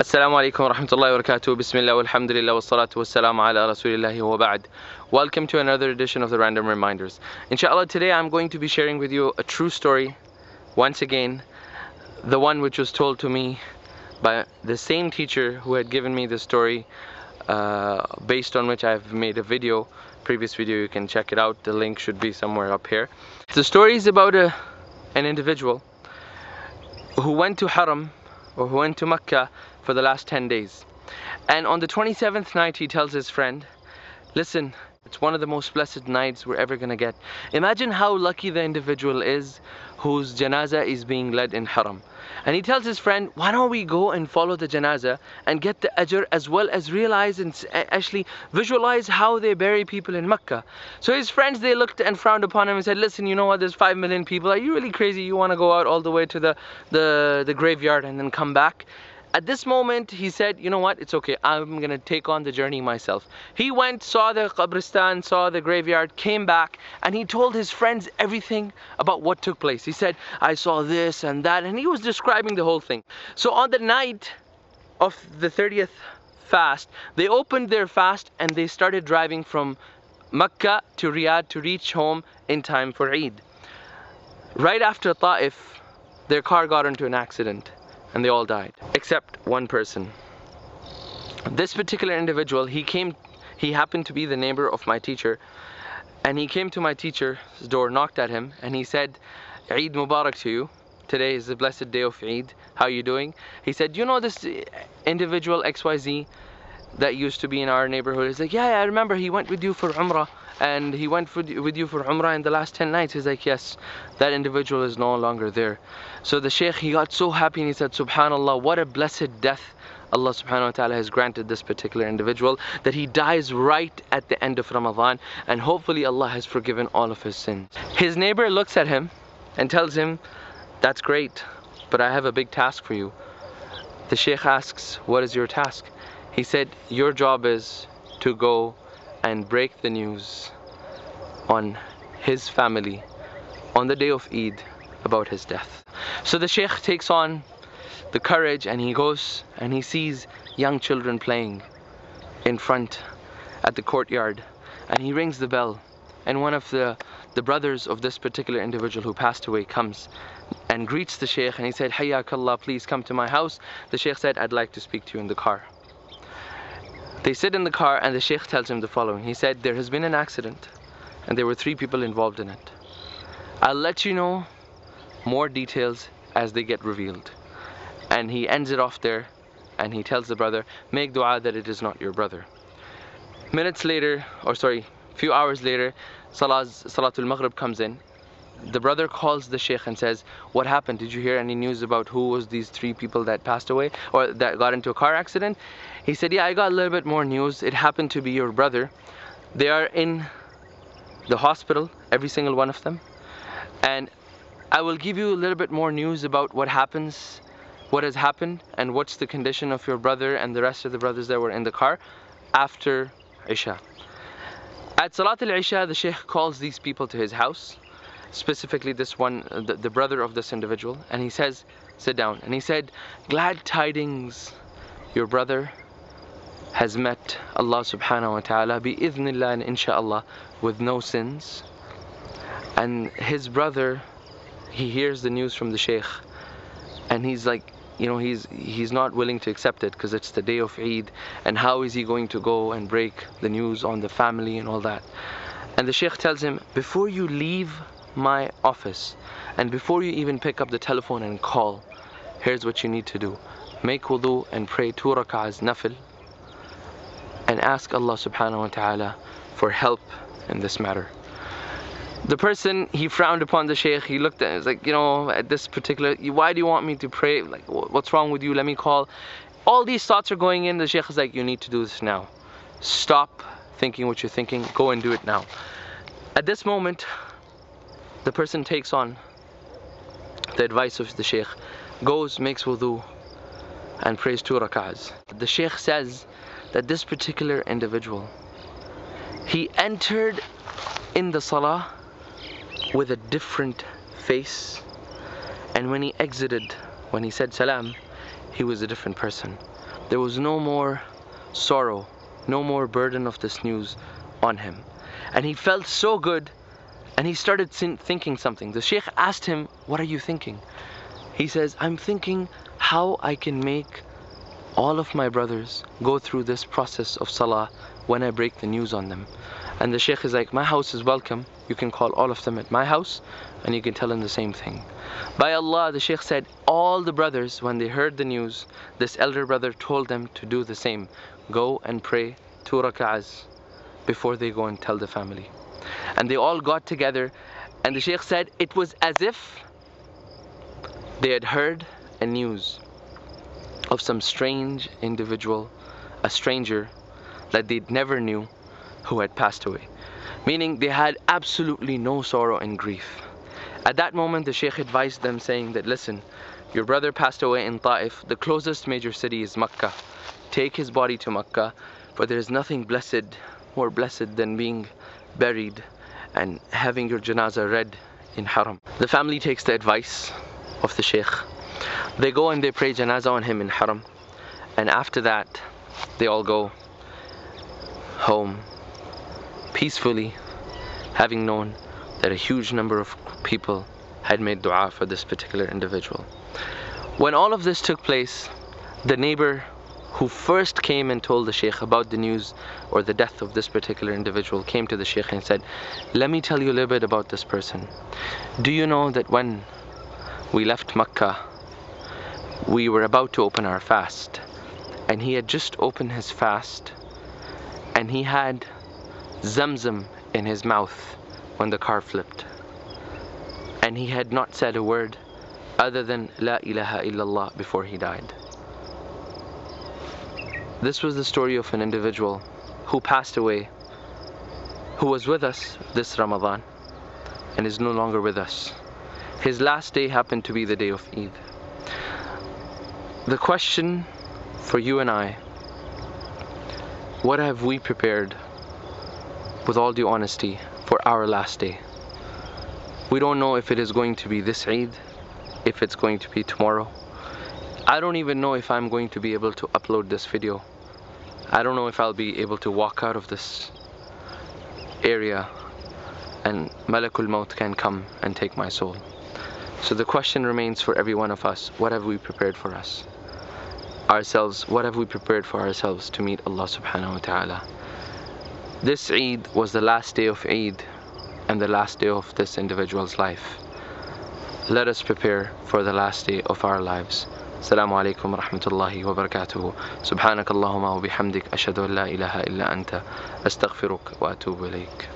Assalamu alaikum wa rahmatullahi wa barakatuh. Bismillah walhamdulillah wassalatu wassalamu ala rasulillahi wa ba'd. Welcome to another edition of the Random Reminders. Inshallah, today I'm going to be sharing with you a true story. Once again, the one which was told to me by the same teacher who had given me the story, based on which I've made a video. Previous video, you can check it out. The link should be somewhere up here. The story is about an individual who went to Haram, or who went to Mecca for the last 10 days. And on the 27th night, he tells his friend, listen, it's one of the most blessed nights we're ever gonna get. Imagine how lucky the individual is whose janazah is being led in Haram. And he tells his friend, why don't we go and follow the janazah and get the ajr, as well as realize and actually visualize how they bury people in Mecca. So his friends, they looked and frowned upon him and said, listen, you know what, there's 5 million people. Are you really crazy? You want to go out all the way to the graveyard and then come back? At this moment, he said, you know what, it's okay, I'm gonna take on the journey myself. He went, saw the qabristan, saw the graveyard, came back, and he told his friends everything about what took place. He said, I saw this and that, and he was describing the whole thing. So on the night of the 30th fast, they opened their fast and they started driving from Mecca to Riyadh to reach home in time for Eid. Right after Ta'if, their car got into an accident and they all died, except one person. This particular individual, he happened to be the neighbor of my teacher, and he came to my teacher's door, knocked at him, and he said, Eid Mubarak to you. Today is the blessed day of Eid. How are you doing? He said, you know this individual XYZ that used to be in our neighborhood? He's like, yeah, I remember he went with you for Umrah, and he went with you for Umrah in the last 10 nights. He's like, yes, that individual is no longer there. So the Shaykh, he got so happy and he said, subhanallah, what a blessed death Allah subhanahu wa ta'ala has granted this particular individual, that he dies right at the end of Ramadan, and hopefully Allah has forgiven all of his sins. His neighbor looks at him and tells him, that's great, but I have a big task for you. The Shaykh asks, what is your task? He said, your job is to go and break the news on his family on the day of Eid about his death. So the Shaykh takes on the courage and he goes and he sees young children playing in front at the courtyard, and he rings the bell, and one of the brothers of this particular individual who passed away comes and greets the Shaykh, and he said, Hayyakallah, please come to my house. The Shaykh said, I'd like to speak to you in the car. They sit in the car and the Shaykh tells him the following. He said, there has been an accident and there were 3 people involved in it. I'll let you know more details as they get revealed. And he ends it off there and he tells the brother, make dua that it is not your brother. Minutes later, or sorry, few hours later, Salatul Maghrib comes in. The brother calls the Shaykh and says, what happened? Did you hear any news about who was these 3 people that passed away or that got into a car accident? He said, yeah, I got a little bit more news. It happened to be your brother. They are in the hospital, every single one of them. And I will give you a little bit more news about what has happened and what's the condition of your brother and the rest of the brothers that were in the car after Isha. At Salat al-Isha, the Shaykh calls these people to his house, specifically this one, the brother of this individual, and he says, sit down. And he said, glad tidings, your brother has met Allah subhanahu wa ta'ala bi-idhnillah and insha'Allah with no sins. And his brother, he hears the news from the Shaykh and he's like, you know, he's not willing to accept it because it's the day of Eid, and how is he going to go and break the news on the family and all that. And the Shaykh tells him, before you leave my office and before you even pick up the telephone and call, here's what you need to do. Make wudu and pray 2 rak'ahs nafil and ask Allah subhanahu wa ta'ala for help in this matter. The person, he frowned upon the Shaykh. He looked at him, was like, you know, at this particular, why do you want me to pray? Like, what's wrong with you? Let me call. All these thoughts are going in. The Shaykh is like, you need to do this now. Stop thinking what you're thinking. Go and do it now. At this moment, the person takes on the advice of the Shaykh, goes, makes wudu, and prays 2 rak'ahs. The Shaykh says that this particular individual, he entered in the salah with a different face, and when he exited, when he said salam, he was a different person. there was no more sorrow, no more burden of this news on him. And he felt so good, and he started thinking something. The Shaykh asked him, "What are you thinking?" He says, "I'm thinking how I can make all of my brothers go through this process of salah when I break the news on them." And the Shaykh is like, "My house is welcome. You can call all of them at my house and you can tell them the same thing." By Allah, the Shaykh said, all the brothers, when they heard the news, this elder brother told them to do the same. Go and pray 2 rak'ahs before they go and tell the family. And they all got together, and the Shaykh said it was as if they had heard a news of some strange individual, a stranger that they never knew, who had passed away. Meaning they had absolutely no sorrow and grief. At that moment, the Shaykh advised them, saying that, "Listen, your brother passed away in Ta'if. The closest major city is Makkah. Take his body to Makkah, for there is nothing more blessed than being buried and having your janazah read in Haram." The family takes the advice of the Shaykh. They go and they pray janazah on him in Haram. And after that, they all go home peacefully, having known that a huge number of people had made dua for this particular individual. When all of this took place, the neighbor who first came and told the Shaykh about the news or the death of this particular individual came to the Shaykh and said, "Let me tell you a little bit about this person. Do you know that when we left Makkah, we were about to open our fast, and he had just opened his fast, and he had Zamzam in his mouth when the car flipped, and he had not said a word other than La ilaha illallah before he died." This was the story of an individual who passed away, who was with us this Ramadan and is no longer with us. His last day happened to be the day of Eid. The question for you and I, what have we prepared, with all due honesty, for our last day? We don't know if it is going to be this Eid, if it's going to be tomorrow. I don't even know if I'm going to be able to upload this video. I don't know if I'll be able to walk out of this area and Malakul Maut can come and take my soul. So the question remains for every one of us, what have we prepared for ourselves? What have we prepared for ourselves to meet Allah subhanahu wa ta'ala? This Eid was the last day of Eid and the last day of this individual's life. Let us prepare for the last day of our lives. Assalamu alaikum wa rahmatullahi wa barakatuhu. Subhanak Allahumma wa bihamdik ashhadu an la ilaha illa anta astaghfiruk wa atubu ilayk.